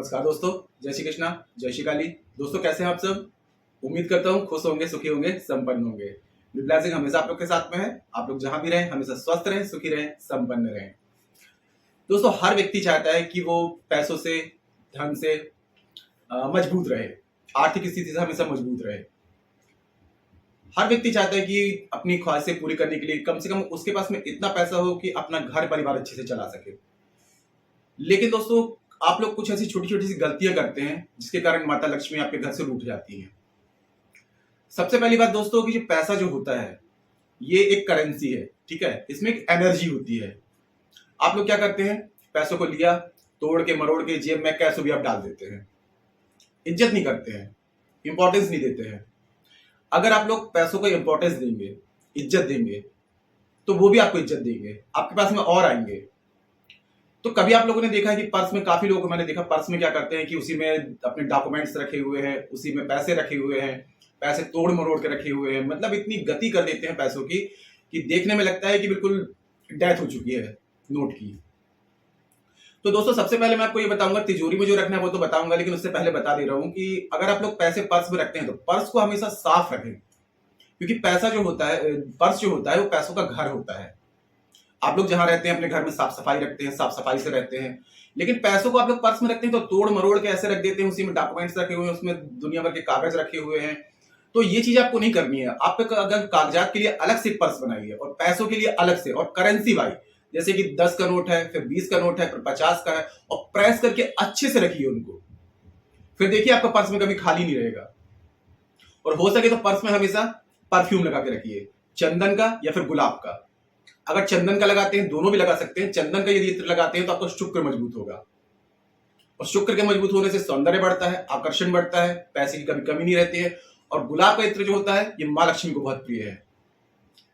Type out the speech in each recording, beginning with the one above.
नमस्कार दोस्तों, जय श्री कृष्णा, जय श्री काली। दोस्तों कैसे हैं आप सब? उम्मीद करता हूँ खुश होंगे, सुखी होंगे, संपन्न होंगे। ब्लेसिंग हमेशा आप लोग के साथ में है। आप लोग जहां भी रहें हमेशा स्वस्थ रहें, सुखी रहें, संपन्न रहें। दोस्तों हर व्यक्ति चाहता है कि वो पैसों से, धन से मजबूत रहे, आर्थिक स्थिति से हमेशा मजबूत रहे। हर व्यक्ति चाहता है कि अपनी ख्वाहिशें पूरी करने के लिए कम से कम उसके पास में इतना पैसा हो कि अपना घर परिवार अच्छे से चला सके। लेकिन दोस्तों आप लोग कुछ ऐसी छोटी छोटी सी गलतियां करते हैं जिसके कारण माता लक्ष्मी आपके घर से रूठ जाती हैं। सबसे पहली बात दोस्तों कि जो पैसा जो होता है ये एक करेंसी है, ठीक है। इसमें एक एनर्जी होती है। आप लोग क्या करते हैं, पैसों को लिया, तोड़ के मरोड़ के जेब में कैसे भी आप डाल देते हैं, इज्जत नहीं करते हैं, इंपॉर्टेंस नहीं देते हैं। अगर आप लोग पैसों को इंपॉर्टेंस देंगे, इज्जत देंगे, तो वो भी आपको इज्जत देंगे, आपके पास में और आएंगे। तो कभी आप लोगों ने देखा है कि पर्स में, काफी लोगों को मैंने देखा पर्स में क्या करते हैं कि उसी में अपने डॉक्यूमेंट्स रखे हुए हैं, उसी में पैसे रखे हुए हैं, पैसे तोड़ मरोड़ के रखे हुए हैं। मतलब इतनी गति कर देते हैं पैसों की कि देखने में लगता है कि बिल्कुल डेथ हो चुकी है नोट की। तो दोस्तों सबसे पहले मैं आपको ये बताऊंगा, तिजोरी में जो रखना है वो तो बताऊंगा, लेकिन उससे पहले बता दे रहा हूं कि अगर आप लोग पैसे पर्स में रखते हैं तो पर्स को हमेशा साफ रखें, क्योंकि पैसा जो होता है, पर्स जो होता है वो पैसों का घर होता है। आप लोग जहां रहते हैं अपने घर में साफ सफाई रखते हैं, साफ सफाई से रहते हैं, लेकिन पैसों को आप लोग पर्स में रखते हैं तो तोड़ मरोड़ के ऐसे रख देते हैं, उसी में डॉक्यूमेंट्स रखे हुए हैं, उसमें दुनिया भर के कागज रखे हुए हैं। तो ये चीज आपको नहीं करनी है। आप अगर कागजात के लिए अलग से पर्स बनाइए और पैसों के लिए अलग से, और करेंसी वाइज, जैसे कि 10 का नोट है, फिर 20 का नोट है, फिर 50 का है, और प्रेस करके अच्छे से रखिए उनको। फिर देखिए आपका पर्स में कभी खाली नहीं रहेगा। और हो सके तो पर्स में हमेशा परफ्यूम लगा के रखिए, चंदन का या फिर गुलाब का। अगर चंदन का लगाते हैं, दोनों भी लगा सकते हैं। चंदन का यदि इत्र लगाते हैं तो आपका शुक्र मजबूत होगा, और शुक्र के मजबूत होने से सौंदर्य बढ़ता है, आकर्षण बढ़ता है, पैसे की कभी कमी नहीं रहती है। और गुलाब का इत्र जो होता है ये मां लक्ष्मी को बहुत प्रिय है,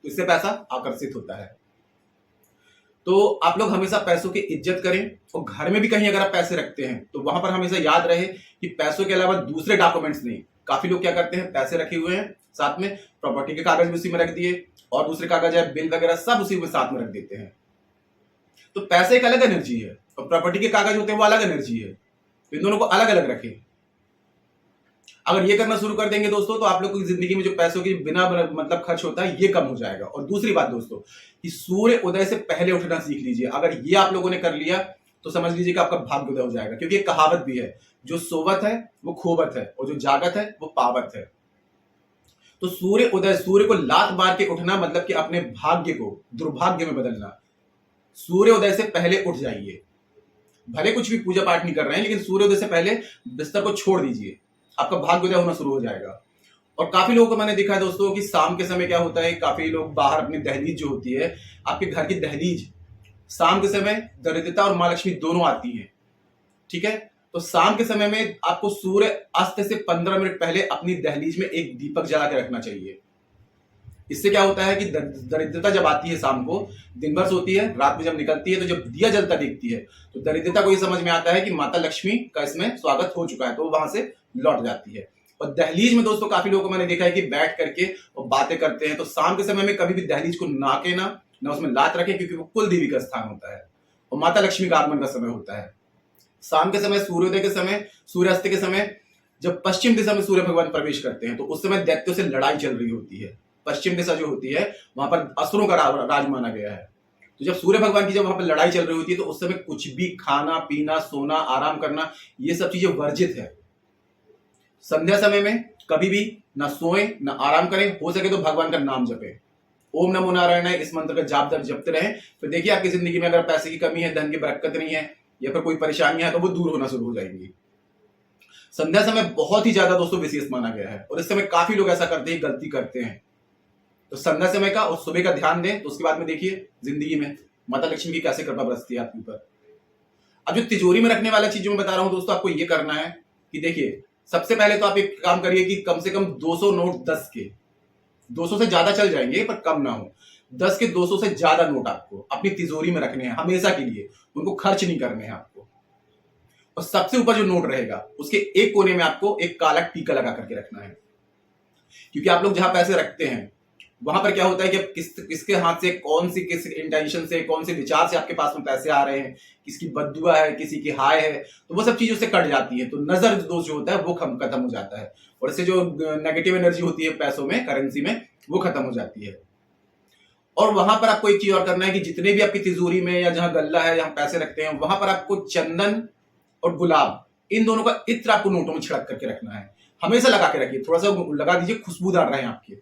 तो इससे पैसा आकर्षित होता है। तो आप लोग हमेशा पैसों की इज्जत करें, और घर में भी कहीं अगर आप पैसे रखते हैं तो वहां पर हमेशा याद रहे कि पैसों के अलावा दूसरे डॉक्यूमेंट्स नहीं। काफी लोग क्या करते हैं, पैसे रखे हुए हैं, साथ में प्रॉपर्टी के कागज भी उसी में रख दिए, और दूसरे कागज है, बिल वगैरह सब उसी में साथ में रख देते हैं। तो पैसे एक अलग एनर्जी है और प्रॉपर्टी के कागज होते हैं वो अलग एनर्जी है। तो इन दोनों को अलग अलग रखें। अगर ये करना शुरू कर देंगे दोस्तों तो आप लोगों की जिंदगी में जो पैसों की बिना मतलब खर्च होता है ये कम हो जाएगा। और दूसरी बात दोस्तों कि सूर्य उदय से पहले उठना सीख लीजिए। अगर ये आप लोगों ने कर लिया तो समझ लीजिए कि आपका भाग्य उदय हो जाएगा, क्योंकि एक कहावत भी है, जो सोवत है वो खोवत है, और जो जागत है वो पावत है। तो सूर्य उदय, सूर्य को लात मार के उठना मतलब कि अपने भाग्य को दुर्भाग्य में बदलना। सूर्य उदय से पहले उठ जाइए। भले कुछ भी पूजा पाठ नहीं कर रहे हैं, लेकिन सूर्योदय से पहले बिस्तर को छोड़ दीजिए, आपका भाग्योदय होना शुरू हो जाएगा। और काफी लोगों को मैंने देखा है दोस्तों कि शाम के समय क्या होता है, काफी लोग बाहर अपनी दहलीज जो होती है, आपके घर की दहलीज, शाम के समय दरिद्रता और मां लक्ष्मी दोनों आती है, ठीक है। तो शाम के समय में आपको सूर्य अस्त से 15 मिनट पहले अपनी दहलीज में एक दीपक जला के रखना चाहिए। इससे क्या होता है कि दरिद्रता जब आती है शाम को, दिन भर सोती है, रात में जब निकलती है तो जब दिया जलता देखती है तो दरिद्रता को ये समझ में आता है कि माता लक्ष्मी का इसमें स्वागत हो चुका है, तो वहां से लौट जाती है। और दहलीज में दोस्तों काफी लोगों को मैंने देखा है कि बैठ करके वो बातें करते हैं। तो शाम के समय में कभी भी दहलीज को नाके ना उसमें लात रखें, क्योंकि वो कुल देवी का स्थान होता है और माता लक्ष्मी का आगमन का समय होता है। शाम के समय, सूर्योदय के समय, सूर्यास्त के समय, जब पश्चिम दिशा में सूर्य भगवान प्रवेश करते हैं तो उस समय दैत्यों से लड़ाई चल रही होती है। पश्चिम दिशा जो होती है वहां पर असुरों का राज माना गया है। तो जब सूर्य भगवान की जब वहां पर लड़ाई चल रही होती है तो उस समय कुछ भी खाना पीना, सोना, आराम करना, ये सब चीजें वर्जित है। संध्या समय में कभी भी ना सोएं ना आराम करें, हो सके तो भगवान का नाम जपें, ओम नमो नारायण इस मंत्र का जाप जपते रहें। फिर देखिए आपकी जिंदगी में अगर पैसे की कमी है, धन की बरकत नहीं है, या फिर कोई परेशानी है तो वो दूर होना शुरू हो जाएंगी। संध्या समय बहुत ही ज्यादा दोस्तों विशेष माना गया है, और इस समय काफी लोग ऐसा करते हैं, गलती करते हैं। तो संध्या समय का और सुबह का ध्यान दें, तो उसके बाद में देखिए जिंदगी में माता लक्ष्मी की कैसे कृपा बरसती है आपके ऊपर। अब जो तिजोरी में रखने वाला चीज जो मैं बता रहा हूं दोस्तों, आपको ये करना है कि देखिए सबसे पहले तो आप एक काम करिए कि कम से कम 200 नोट 10 के, 200 से ज्यादा चल जाएंगे पर कम ना हो, 10 के 200 से ज्यादा नोट आपको अपनी तिजोरी में रखने हैं हमेशा के लिए, उनको खर्च नहीं करने हैं आपको। और सबसे ऊपर जो नोट रहेगा उसके एक कोने में आपको एक काला टीका लगा करके रखना है, क्योंकि आप लोग जहां पैसे रखते हैं वहां पर क्या होता है कि अब किसके हाथ से किस इंटेंशन से, कौन से विचार से आपके पास में पैसे आ रहे हैं, किसकी बद्दुआ है, किसी की हाय है, तो वो सब चीजें उससे कट जाती है। तो नजर दोष जो होता है वो खत्म हो जाता है, और इससे जो नेगेटिव एनर्जी होती है पैसों में, करेंसी में, वो खत्म हो जाती है। और वहां पर आपको एक चीज और करना है कि जितने भी आपकी तिजोरी में या जहां गल्ला है, जहां पैसे रखते हैं, वहां पर आपको चंदन और गुलाब, इन दोनों का इत्र आपको नोटों में छिड़क करके रखना है। हमेशा लगा के रखिए, थोड़ा सा लगा दीजिए, खुशबूदार रहे आपके,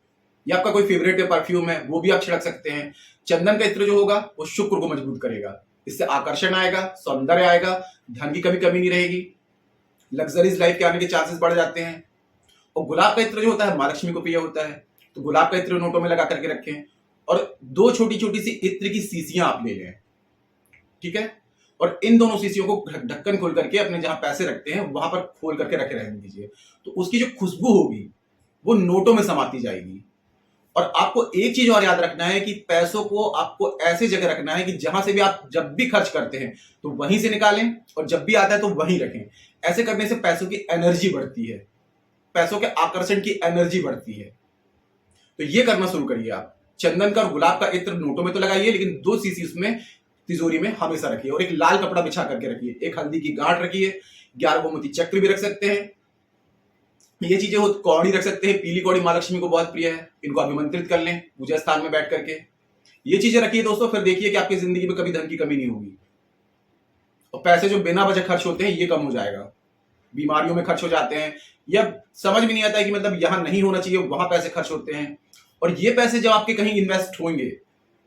या आपका कोई फेवरेट परफ्यूम है वो भी आप छिड़क सकते हैं। चंदन का इत्र जो होगा वो शुक्र को मजबूत करेगा, इससे आकर्षण आएगा, सौंदर्य आएगा, धन की कमी नहीं रहेगी, लग्जरीज लाइफ के आने के चांसेस बढ़ जाते हैं। और गुलाब का इत्र जो होता है माँ लक्ष्मी को प्रिय होता है, तो गुलाब का इत्र नोटों में लगा करके रखें। और 2 छोटी छोटी सी इत्र की शीशियां आप ले लें, ठीक है, और इन दोनों शीशियों को ढक्कन खोल करके अपने जहां पैसे रखते हैं वहां पर खोल करके रखे रहने दीजिए। तो उसकी जो खुशबू होगी वो नोटों में समाती जाएगी। और आपको एक चीज और याद रखना है कि पैसों को आपको ऐसी जगह रखना है कि जहां से भी आप जब भी खर्च करते हैं तो वहीं से निकालें, और जब भी आता है तो वहीं रखें। ऐसे करने से पैसों की एनर्जी बढ़ती है, पैसों के आकर्षण की एनर्जी बढ़ती है। तो ये करना शुरू करिए आप। चंदन का और गुलाब का इत्र नोटों में तो लगाइए, लेकिन 2 शीशी उसमें तिजोरी में हमेशा रखिए, और एक लाल कपड़ा बिछा करके रखिए, एक हल्दी की गांठ रखिए, 11 गोमती चक्र भी रख सकते हैं। ये चीजें हो, कौड़ी रख सकते हैं, पीली कौड़ी माँ लक्ष्मी को बहुत प्रिय है, इनको अभिमंत्रित कर लें पूजा स्थान में बैठ करके। ये चीजें रखिए दोस्तों, फिर देखिए कि आपकी जिंदगी में कभी धन की कमी नहीं होगी, और पैसे जो बिना वजह खर्च होते हैं ये कम हो जाएगा। बीमारियों में खर्च हो जाते हैं, या समझ में नहीं आता है कि मतलब यहां नहीं होना चाहिए वहां पैसे खर्च होते हैं। और ये पैसे जब आपके कहीं इन्वेस्ट होंगे,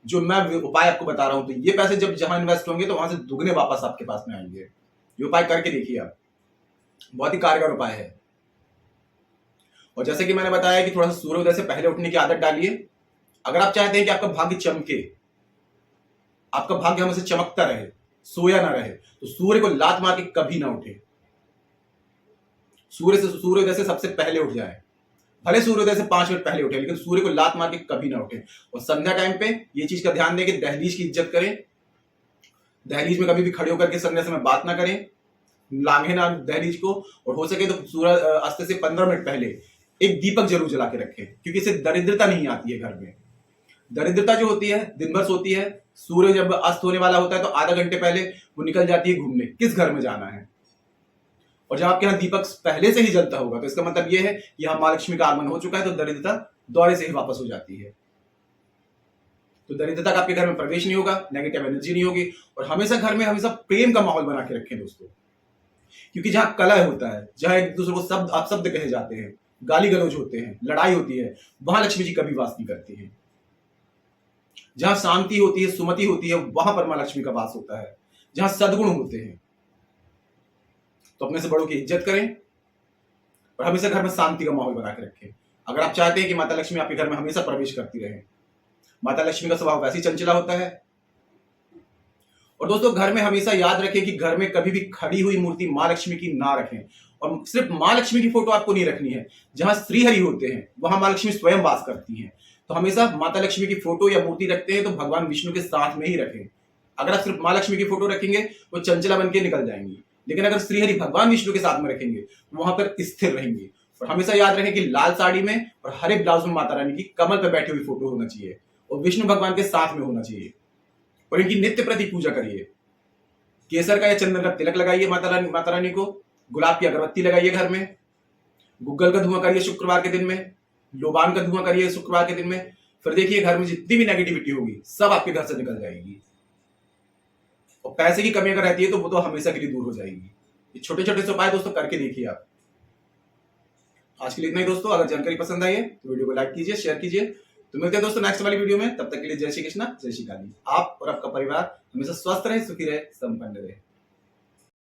जो मैं उपाय आपको बता रहा हूं, तो ये पैसे जब जहां इन्वेस्ट होंगे तो वहां से दुगने वापस आपके पास में आएंगे। ये उपाय करके देखिए आप, बहुत ही कारगर उपाय है। और जैसे कि मैंने बताया कि थोड़ा सा सूर्योदय से पहले उठने की आदत डालिए। अगर आप चाहते हैं कि आपका भाग्य चमके, आपका भाग्य हमेशा चमकता रहे, सोया ना रहे, तो सूर्य को लात मार के कभी ना उठे। सूर्योदय से सबसे पहले उठ जाए, भले सूर्योदय से 5 मिनट पहले उठे, लेकिन सूर्य को लात मार के कभी ना उठे। और संध्या टाइम पे ये चीज का ध्यान दें कि दहलीज की इज्जत करें, दहलीज में कभी भी खड़े होकर के संध्या समय बात ना करें, लांघे ना दहलीज को। और हो सके तो सूर्य अस्त से 15 मिनट पहले एक दीपक जरूर जला के रखें, क्योंकि इससे दरिद्रता नहीं आती है घर में। दरिद्रता जो होती है दिन भर सोती है, सूर्य जब अस्त होने वाला होता है तो आधा घंटे पहले वो निकल जाती है घूमने, किस घर में जाना है। और जब आपके यहाँ दीपक पहले से ही जलता होगा तो इसका मतलब यह है कि यहाँ माँ लक्ष्मी का आगमन हो चुका है, तो दरिद्रता दौरे से ही वापस हो जाती है। तो दरिद्रता का आपके घर में प्रवेश नहीं होगा, नेगेटिव एनर्जी नहीं होगी। और हमेशा घर में हमेशा प्रेम का माहौल बना के रखें दोस्तों, क्योंकि जहां कलह होता है, जहां एक दूसरे को शब्द अपशब्द कहे जाते हैं, गाली गलौज होते हैं, लड़ाई होती है, वहां लक्ष्मी जी कभी वास नहीं करती है। जहां शांति होती है, सुमति होती है, वहां पर मां लक्ष्मी का वास होता है। जहां सद्गुण होते हैं, तो अपने से बड़ों की इज्जत करें और हमेशा घर में शांति का माहौल बना के रखें। अगर आप चाहते हैं कि माता लक्ष्मी आपके घर में हमेशा प्रवेश करती रहे, माता लक्ष्मी का स्वभाव वैसे ही चंचला होता है। और दोस्तों घर में हमेशा याद रखें कि घर में कभी भी खड़ी हुई मूर्ति मां लक्ष्मी की ना रखें, और सिर्फ मां लक्ष्मी की फोटो आपको नहीं रखनी है। जहां श्रीहरि होते हैं वहां मां लक्ष्मी स्वयं वास करती हैं, तो हमेशा माता लक्ष्मी की फोटो या मूर्ति रखते हैं तो भगवान विष्णु के साथ में ही रखें। अगर आप सिर्फ मां लक्ष्मी की फोटो रखेंगे वो चंचला बन के निकल जाएंगी, लेकिन अगर श्रीहरि भगवान विष्णु के साथ में रखेंगे तो वहां पर स्थिर रहेंगे। और हमेशा याद रखें कि लाल साड़ी में और हरे ब्लाउज में माता रानी की कमल पर बैठी हुई फोटो होना चाहिए, और विष्णु भगवान के साथ में होना चाहिए। और इनकी नित्य प्रति पूजा करिए। केसर का या चंदन का तिलक लगाइए माता रानी को, गुलाब की अगरबत्ती लगाइए घर में, गुग्गल का धुआं करिए शुक्रवार के दिन में, लोबान का धुआं करिए शुक्रवार के दिन में। फिर देखिए घर में जितनी भी नेगेटिविटी होगी सब आपके घर से निकल जाएगी, और पैसे की कमी अगर रहती है तो वो तो हमेशा के लिए दूर हो जाएगी। ये छोटे छोटे से उपाय दोस्तों करके देखिए आप। आज के लिए इतना ही दोस्तों। अगर जानकारी पसंद आई है तो वीडियो को लाइक कीजिए, शेयर कीजिए। तो मिलते हैं दोस्तों नेक्स्ट वाली वीडियो में। तब तक के लिए जय श्री कृष्णा, जय श्री काली। आप और आपका परिवार हमेशा स्वस्थ रहे, सुखी रहे, संपन्न रहे।